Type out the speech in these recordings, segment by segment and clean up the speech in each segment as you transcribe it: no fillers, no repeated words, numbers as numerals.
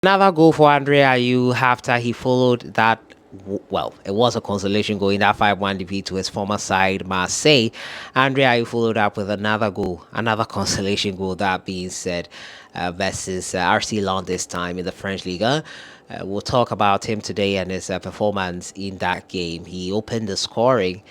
Another goal for Ayew after he followed that. Well, it was a consolation goal in that 5-1 defeat to his former side, Marseille. Ayew followed up with another goal, another consolation goal, that being said, versus RC Lens this time in the French Liga. We'll talk about him today and his performance in that game. He opened the scoring,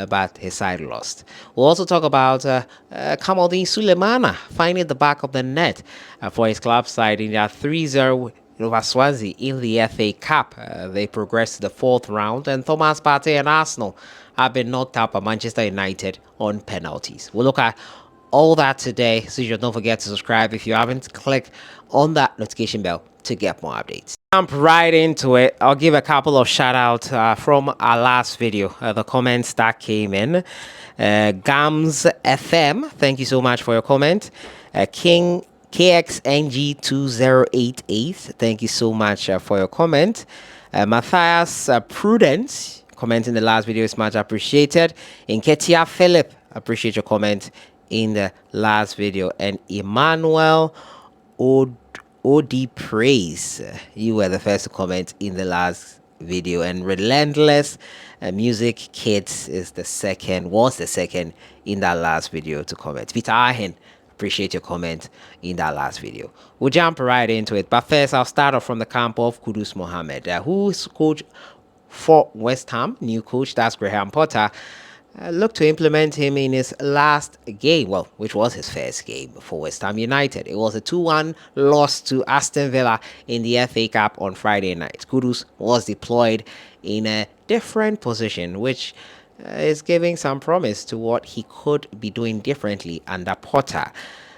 but his side lost. We'll also talk about Kamaldeen Sulemana finding the back of the net for his club side in their 3-0 over Swansea in the FA Cup. They progressed to the fourth round, and Thomas Partey and Arsenal have been knocked out by Manchester United on penalties. We'll look at all that today, so you don't forget to subscribe if you haven't. Click on that notification bell to get more updates. Jump right into it. I'll give a couple of shout outs from our last video, the comments that came in. Gams FM, thank you so much for your comment. King KXNG2088, thank you so much for your comment. Matthias Prudence, comment in the last video is much appreciated. Inketia Philip, appreciate your comment in the last video. And Emmanuel OD Praise, you were the first to comment in the last video. And Relentless Music Kids was the second in that last video to comment. Peter Ahen, appreciate your comment in that last video. We'll jump right into it. But first, I'll start off from the camp of Kudus Mohammed, who's coach for West Ham, new coach, that's Graham Potter. Looked to implement him in his last game, well, which was his first game for West Ham United. It was a 2-1 loss to Aston Villa in the FA Cup on Friday night. Kudus was deployed in a different position, which is giving some promise to what he could be doing differently under Potter.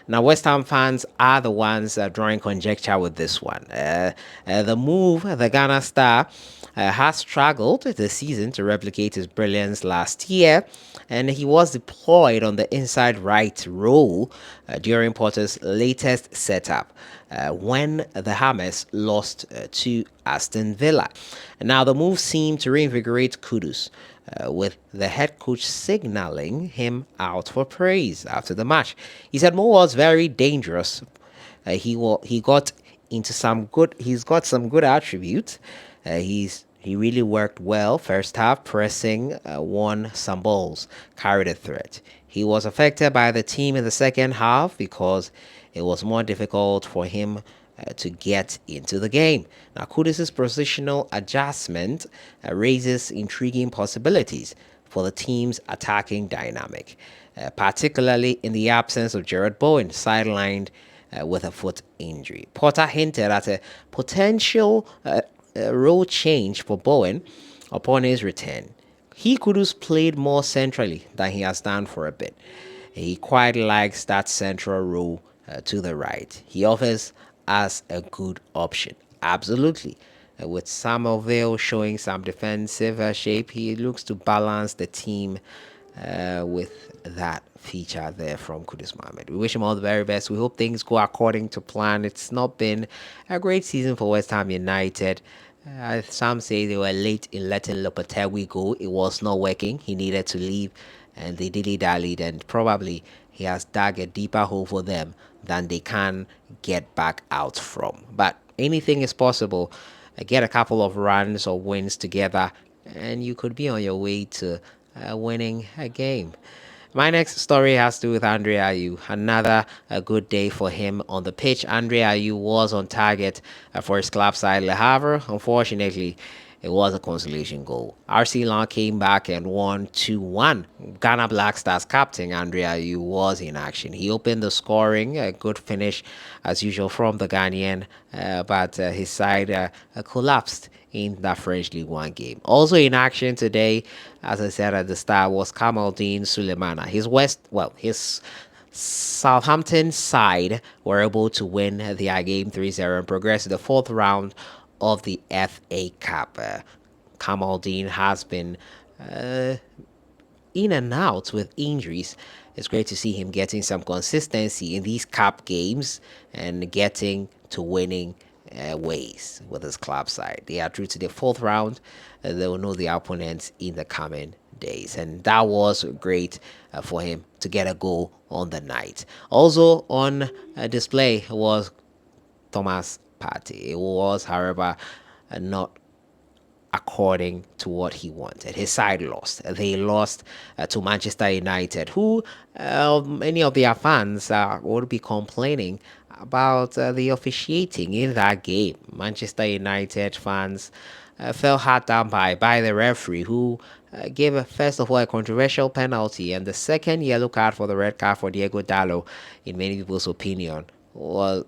Now, West Ham fans are the ones drawing conjecture with this one. The move, the Ghana star, has struggled this season to replicate his brilliance last year, and he was deployed on the inside right role during Potter's latest setup when the Hammers lost to Aston Villa. Now, the move seemed to reinvigorate Kudus, with the head coach signaling him out for praise after the match. He said Mo was very dangerous. He got into some good. He's got some good attributes. He really worked well first half, pressing, won some balls, carried a threat. He was affected by the team in the second half because it was more difficult for him to get into the game. Now, Kudus' positional adjustment raises intriguing possibilities for the team's attacking dynamic, particularly in the absence of Jared Bowen, sidelined with a foot injury. Potter hinted at a potential role change for Bowen upon his return. Kudus played more centrally than he has done for a bit. He quite likes that central role to the right. He offers as a good option. Absolutely. With Somerville showing some defensive shape, he looks to balance the team with that feature there from Kudus Mohammed. We wish him all the very best. We hope things go according to plan. It's not been a great season for West Ham United. Some say they were late in letting Lopetegui go. It was not working. He needed to leave, and they dilly-dallied, and probably he has dug a deeper hole for them than they can get back out from. But anything is possible. Get a couple of runs or wins together, and you could be on your way to winning a game. My next story has to do with Ayew. Another good day for him on the pitch. Ayew was on target for his club side Le Havre. Unfortunately, it was a consolation goal. RC Lens came back and won 2-1. Ghana Black Stars captain Ayew was in action. He opened the scoring, a good finish as usual from the Ghanaian, but his side collapsed in that French League One game. Also in action today, as I said at the start, was Kamaldeen Sulemana. His Southampton side were able to win their game 3-0 and progress to the fourth round of the FA Cup. Kamaldeen has been in and out with injuries. It's great to see him getting some consistency in these cup games and getting to winning ways with his club side. They are through to the fourth round. They will know their opponents in the coming days, and that was great for him to get a goal on the night. Also on display was Thomas Partey. It was, however, not according to what he wanted. His side lost. They lost to Manchester United, who many of their fans would be complaining about the officiating in that game. Manchester United fans fell hard down by the referee, who gave first of all a controversial penalty, and the second yellow card for the red card for Diego Dallo, in many people's opinion, well,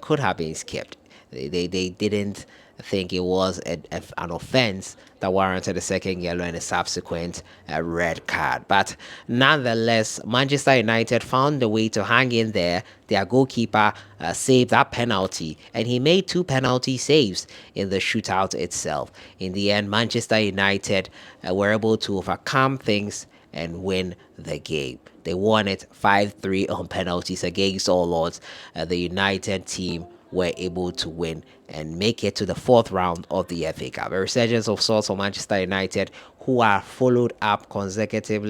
could have been skipped. They didn't think it was an offense that warranted a second yellow and a subsequent red card. But nonetheless, Manchester United found a way to hang in there. Their goalkeeper saved that penalty, and he made 2 penalty saves in the shootout itself. In the end, Manchester United were able to overcome things and win the game. They won it 5-3 on penalties against all odds. The United team were able to win and make it to the 4th round of the FA Cup. A resurgence of sorts for Manchester United, who are followed up consecutive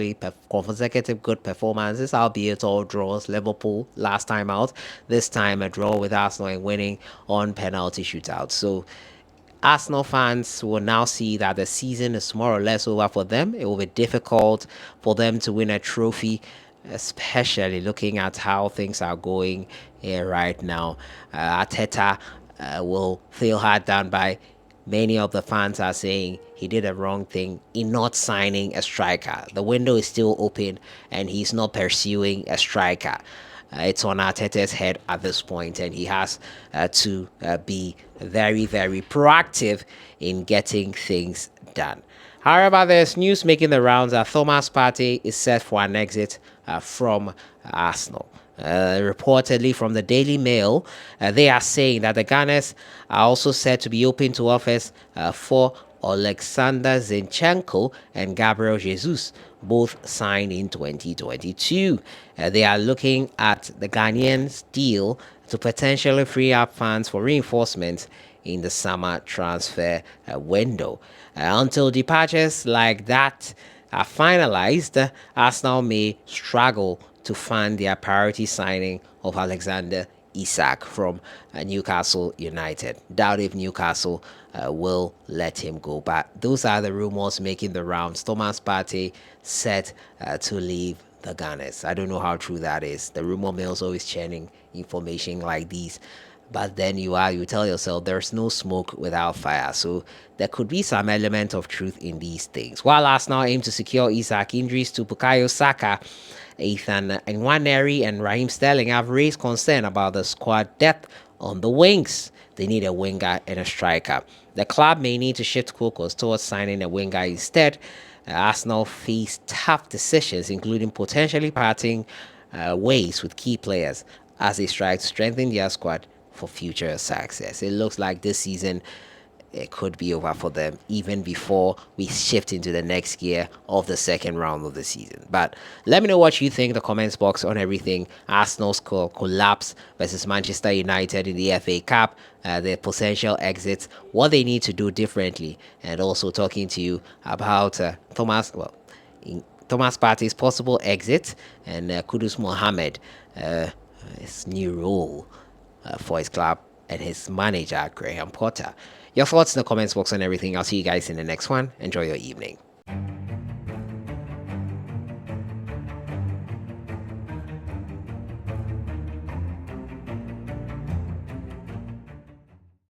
good performances, albeit all draws. Liverpool last time out, this time a draw with Arsenal and winning on penalty shootouts. So Arsenal fans will now see that the season is more or less over for them. It will be difficult for them to win a trophy, especially looking at how things are going here right now. Arteta will feel hard done by. Many of the fans are saying he did a wrong thing in not signing a striker. The window is still open and he's not pursuing a striker. It's on Arteta's head at this point, and he has to be very, very proactive in getting things done. However, there's news making the rounds that Thomas Partey is set for an exit from Arsenal. Reportedly from the Daily Mail, they are saying that the Gunners are also said to be open to offers for Alexander Zinchenko and Gabriel Jesus, both signed in 2022. They are looking at the Ghanaians' deal to potentially free up funds for reinforcements in the summer transfer window. Until departures like that are finalized, Arsenal may struggle to fund their priority signing of Alexander Isak from Newcastle United. Doubt if Newcastle will let him go. But those are the rumors making the rounds. Thomas Partey set to leave the Gunners. I don't know how true that is. The rumor mill is always churning information like these. But then you tell yourself there's no smoke without fire. So there could be some element of truth in these things. While Arsenal aim to secure Isak, injuries to Bukayo Saka, Ethan Nwaneri, and Raheem Sterling have raised concern about the squad depth on the wings. They need a winger and a striker. The club may need to shift focus towards signing a winger instead. Arsenal face tough decisions, including potentially parting ways with key players as they strive to strengthen their squad for future success. It looks like this season it could be over for them even before we shift into the next gear of the second round of the season. But let me know what you think in the comments box on everything. Arsenal's collapse versus Manchester United in the FA Cup, their potential exits, what they need to do differently, and also talking to you about Thomas Partey's possible exit and Kudus Mohammed, his new role for his club, and his manager, Graham Potter. Your thoughts in the comments box on everything. I'll see you guys in the next one. Enjoy your evening.